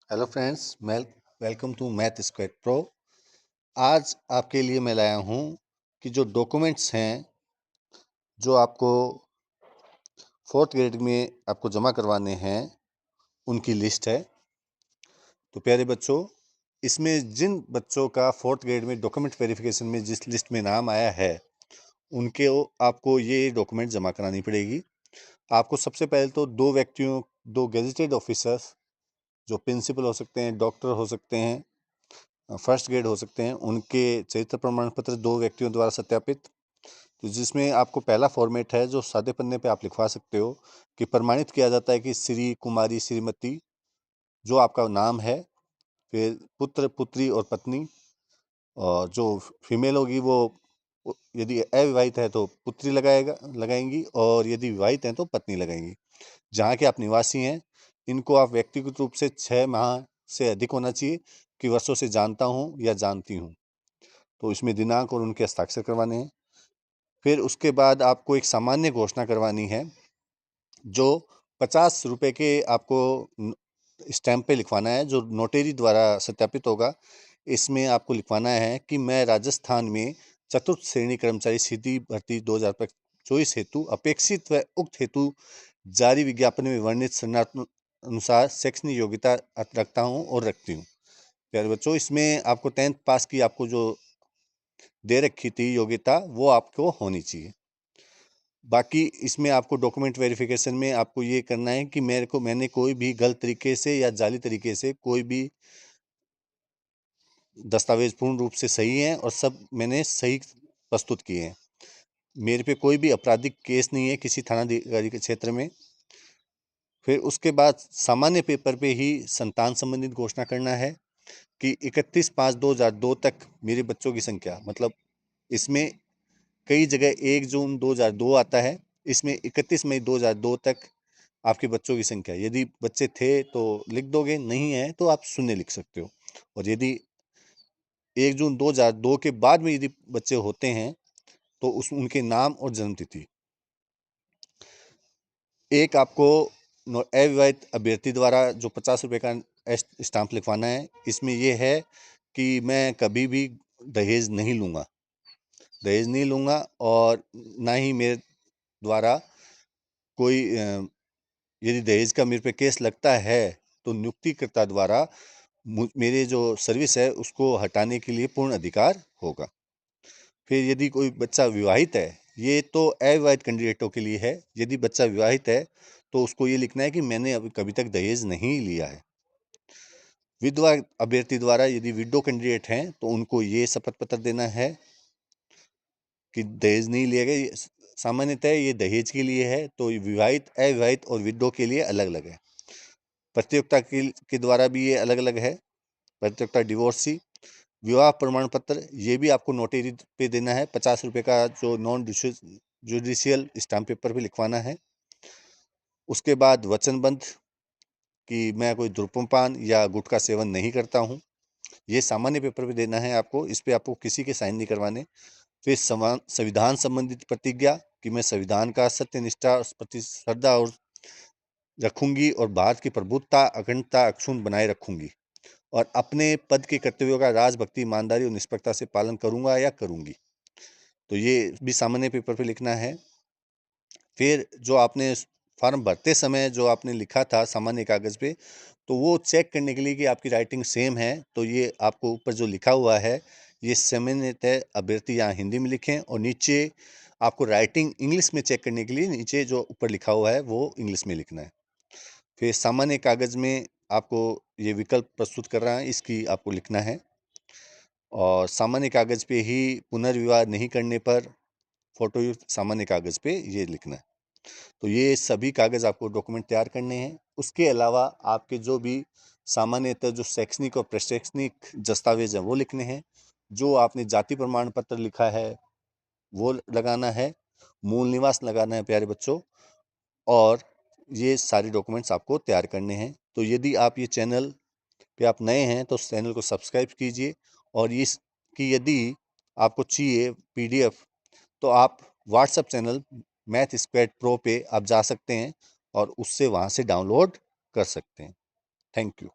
Hello friends, welcome to math squad pro. आज आपके लिए मैं लाया हूँ कि जो डॉक्यूमेंट्स हैं जो आपको फोर्थ ग्रेड में आपको जमा करवाने हैं उनकी लिस्ट है। तो प्यारे बच्चों, इसमें जिन बच्चों का फोर्थ ग्रेड में डॉक्यूमेंट वेरिफिकेशन में जिस लिस्ट में नाम आया है उनके आपको ये डॉक्यूमेंट जमा करानी पड़ेगी। आपको सबसे पहले तो दो गेजेटेड ऑफिसर्स जो प्रिंसिपल हो सकते हैं, डॉक्टर हो सकते हैं, फर्स्ट ग्रेड हो सकते हैं, उनके चरित्र प्रमाण पत्र 2 व्यक्तियों द्वारा सत्यापित। तो जिसमें आपको पहला फॉर्मेट है जो सादे पन्ने पे आप लिखवा सकते हो कि प्रमाणित किया जाता है कि श्री, कुमारी, श्रीमती जो आपका नाम है, फिर पुत्र, पुत्री और पत्नी, और जो फीमेल होगी वो यदि अविवाहित है तो पुत्री लगाएंगी, और यदि विवाहित हैं तो पत्नी लगाएंगी। जहाँ के आप निवासी हैं इनको आप व्यक्तिगत रूप से 6 माह से अधिक होना चाहिए कि वर्षों से जानता हूँ या जानती हूँ। तो इसमें दिनांक और उनके हस्ताक्षर करवाने हैं। फिर उसके बाद आपको एक सामान्य घोषणा करवानी है जो 50 रुपये के आपको स्टैंप पे लिखवाना है, जो नोटेरी द्वारा सत्यापित होगा। इसमें आपको लिखवाना है कि मैं राजस्थान में चतुर्थ श्रेणी कर्मचारी सीधी भर्ती 2024 हेतु अपेक्षित व उक्त हेतु जारी विज्ञापन में वर्णित शरणार्थ अनुसार शैक्षणिक योग्यता रखता हूँ और रखती हूँ। प्यारे बच्चों, इसमें आपको 10th पास की आपको जो दे रखी थी योग्यता वो आपको होनी चाहिए। बाकी इसमें आपको डॉक्यूमेंट वेरिफिकेशन में आपको ये करना है कि मैंने कोई भी गलत तरीके से या जाली तरीके से कोई भी दस्तावेज पूर्ण रूप से सही हैं और सब मैंने सही प्रस्तुत किए हैं। मेरे पे कोई भी आपराधिक केस नहीं है किसी थानाधिकारी के क्षेत्र में। फिर उसके बाद सामान्य पेपर पे ही संतान संबंधित घोषणा करना है कि 31/5/2002 तक मेरे बच्चों की संख्या, मतलब इसमें कई जगह 1 जून 2002 आता है, इसमें 31 मई 2002 तक आपके बच्चों की संख्या। यदि बच्चे थे तो लिख दोगे, नहीं है तो आप शून्य लिख सकते हो। और यदि 1 जून 2002 के बाद में यदि बच्चे होते हैं तो उनके नाम और जन्म तिथि। एक आपको अविवाहित अभ्यर्थी द्वारा जो 50 रुपये का स्टाम्प लिखवाना है, इसमें यह है कि मैं कभी भी दहेज नहीं लूँगा और ना ही मेरे द्वारा कोई यदि दहेज का मेरे पे केस लगता है तो नियुक्तिकर्ता द्वारा मेरे जो सर्विस है उसको हटाने के लिए पूर्ण अधिकार होगा। फिर यदि कोई बच्चा विवाहित है, ये तो अविवाहित कैंडिडेटों के लिए है। यदि बच्चा विवाहित है तो उसको ये लिखना है कि मैंने अभी कभी तक दहेज नहीं लिया है। विधवा अभ्यर्थी द्वारा यदि विडो कैंडिडेट हैं तो उनको ये शपथ पत्र देना है कि दहेज नहीं लिया गया। सामान्यतः ये दहेज के लिए है, तो विवाहित, अविवाहित और विडो के लिए अलग अलग है। प्रतियोगिता के द्वारा भी ये अलग अलग है। प्रतियोगिता डिवोर्सी, विवाह प्रमाण पत्र, ये भी आपको नोटरी पे देना है। 50 रुपये का जो नॉन जुडिशियल स्टाम्प पेपर पे लिखवाना है। उसके बाद वचनबंध कि मैं कोई धूम्रपान या गुटखा सेवन नहीं करता हूँ, ये सामान्य पेपर पे देना है आपको। इस पे आपको किसी के साइन नहीं करवाने। फिर संविधान संबंधित प्रतिज्ञा कि मैं संविधान का सत्य, निष्ठा, प्रति श्रद्धा और रखूंगी और भारत की प्रभुत्ता, अखंडता, अक्षुण्ण बनाए रखूंगी और अपने पद के कर्तव्यों का राजभक्ति, ईमानदारी और निष्पक्षता से पालन करूंगा या करूंगी। तो ये भी सामान्य पेपर पे लिखना है। फिर जो आपने फॉर्म भरते समय जो आपने लिखा था सामान्य कागज पे, तो वो चेक करने के लिए कि आपकी राइटिंग सेम है, तो ये आपको ऊपर जो लिखा हुआ है ये सामान्यतः अभ्यर्थी यहाँ हिंदी में लिखें, और नीचे आपको राइटिंग इंग्लिश में चेक करने के लिए नीचे जो ऊपर लिखा हुआ है वो इंग्लिश में लिखना है। फिर सामान्य कागज में आपको ये विकल्प प्रस्तुत कर रहा है, इसकी आपको लिखना है। और सामान्य कागज पे ही पुनर्विवाह नहीं करने पर फोटोयुक्त सामान्य कागज पे ये लिखना है। तो ये सभी कागज आपको डॉक्यूमेंट तैयार करने हैं। उसके अलावा आपके जो भी सामान्यतः जो शैक्षणिक और प्रशैक्षणिक दस्तावेज हैं वो लिखने हैं। जो आपने जाति प्रमाण पत्र लिखा है वो लगाना है। मूल निवास लगाना है प्यारे बच्चों। और ये सारे डॉक्यूमेंट्स आपको तैयार करने हैं। तो यदि आप ये चैनल पे आप नए हैं तो चैनल को सब्सक्राइब कीजिए। और इसकी यदि आपको चाहिए पीडीएफ तो आप WhatsApp channel math squad pro पे आप जा सकते हैं और उससे वहाँ से डाउनलोड कर सकते हैं। Thank you.